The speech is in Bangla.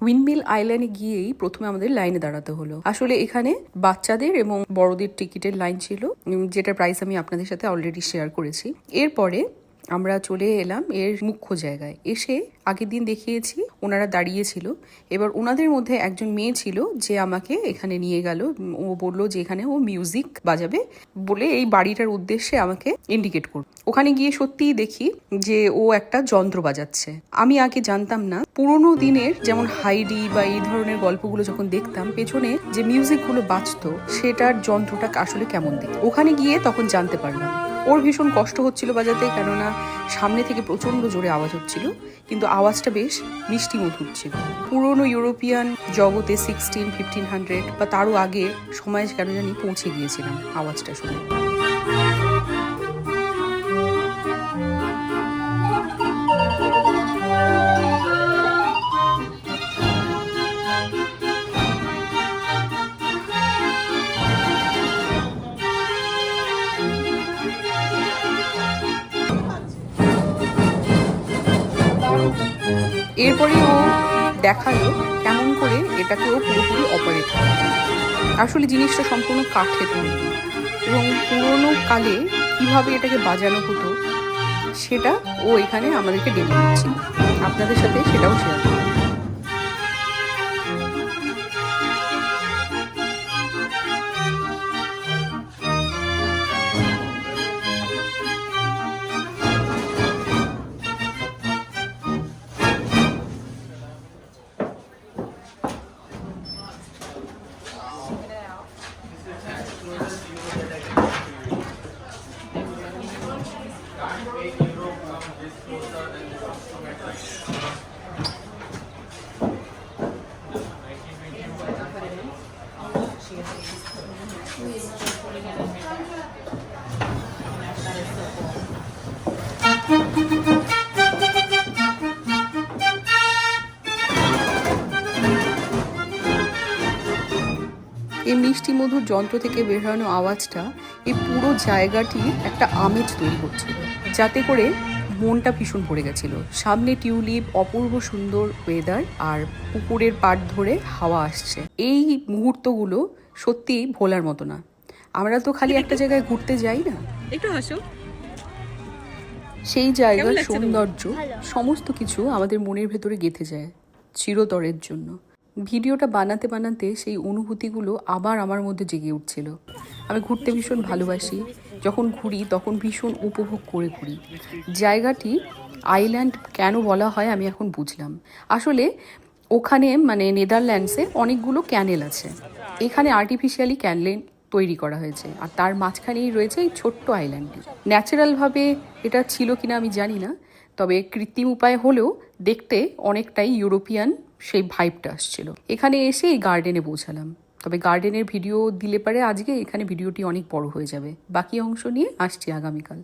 উইন্ডমিল আইল্যান্ডে গিয়েই প্রথমে আমাদের লাইনে দাঁড়াতে হলো। আসলে এখানে বাচ্চাদের এবং বড়দের টিকিটের লাইন ছিল, যেটার প্রাইস আমি আপনাদের সাথে অলরেডি শেয়ার করেছি। এরপরে আমরা চলে এলাম এর মুখ্য জায়গায়। এসে আগের দিন দেখিয়েছি ওনারা দাঁড়িয়েছিল, এবার ওনাদের মধ্যে একজন মেয়ে ছিল যে আমাকে এখানে নিয়ে গেল। ও বললো যে এখানে ও মিউজিক বাজাবে বলে এই বাড়িটার উদ্দেশ্যে আমাকে ইন্ডিকেট করল। ওখানে গিয়ে সত্যিই দেখি যে ও একটা যন্ত্র বাজাচ্ছে। আমি আগে জানতাম না, পুরোনো দিনের যেমন হাইডি বা এই ধরনের গল্পগুলো যখন দেখতাম পেছনে যে মিউজিকগুলো বাজতো সেটার যন্ত্রটা আসলে কেমন দেখতে, ওখানে গিয়ে তখন জানতে পারলাম। ওর ভীষণ কষ্ট হচ্ছিল বাজাতে, কেননা সামনে থেকে প্রচণ্ড জোরে আওয়াজ হচ্ছিল, কিন্তু আওয়াজটা বেশ মিষ্টি মধুর ছিল। পুরনো ইউরোপিয়ান জগতে 1600-1500 বা তারও আগে সময় কেন জানি পৌঁছে গিয়েছিলাম আওয়াজটা শুনে। এরপরে ও দেখালো কেমন করে এটাকে ও পুরোপুরি অপারেট করে। আসলে জিনিসটা সম্পূর্ণ কাঠের তৈরি এবং পুরোনো কালে কিভাবে এটাকে বাজানো হতো সেটা ও এখানে আমাদেরকে ডেমো দিচ্ছিল। আপনাদের সাথে সেটাও শেয়ার করব। এই মিষ্টি মধুর যন্ত্র থেকে বেরোনো আওয়াজটা এই পুরো জায়গাটির একটা আমেজ তৈরি করছিল, যাতে করে মনটা ভীষণ ভরে গেছিল। সামনে টিউলিপ, অপূর্ব সুন্দর ওয়েদার, আর পুকুরের পাড় ধরে হাওয়া আসছে। এই মুহূর্তগুলো সত্যিই ভোলার মতো না। আমরা তো খালি একটা জায়গায় ঘুরতে যাই না, একটু হাসো, সেই জায়গার সৌন্দর্য সমস্ত কিছু আমাদের মনের ভেতরে গেঁথে যায় চিরতরের জন্য। ভিডিওটা বানাতে বানাতে সেই অনুভূতিগুলো আবার আমার মধ্যে জেগে উঠছিল। আমি ঘুরতে ভীষণ ভালোবাসি, যখন ঘুরি তখন ভীষণ উপভোগ করে ঘুরি। জায়গাটি আইল্যান্ড কেন বলা হয় আমি এখন বুঝলাম। আসলে ওখানে মানে নেদারল্যান্ডসে অনেকগুলো ক্যানেল আছে, এখানে আর্টিফিশিয়ালি ক্যানেল তৈরি করা হয়েছে, আর তার মাঝখানেই রয়েছে এই ছোট্ট আইল্যান্ডটি। ন্যাচারালভাবে এটা ছিল কিনা আমি জানি না, তবে কৃত্রিম উপায় হলেও দেখতে অনেকটাই ইউরোপিয়ান সেই ভাইবটা আসছিল। এখানে এসে এই গার্ডেনে পৌঁছালাম, তবে গার্ডেনের ভিডিও দিলে পারে আজকে এখানে ভিডিওটি অনেক বড় হয়ে যাবে। বাকি অংশ নিয়ে আসছি আগামীকাল।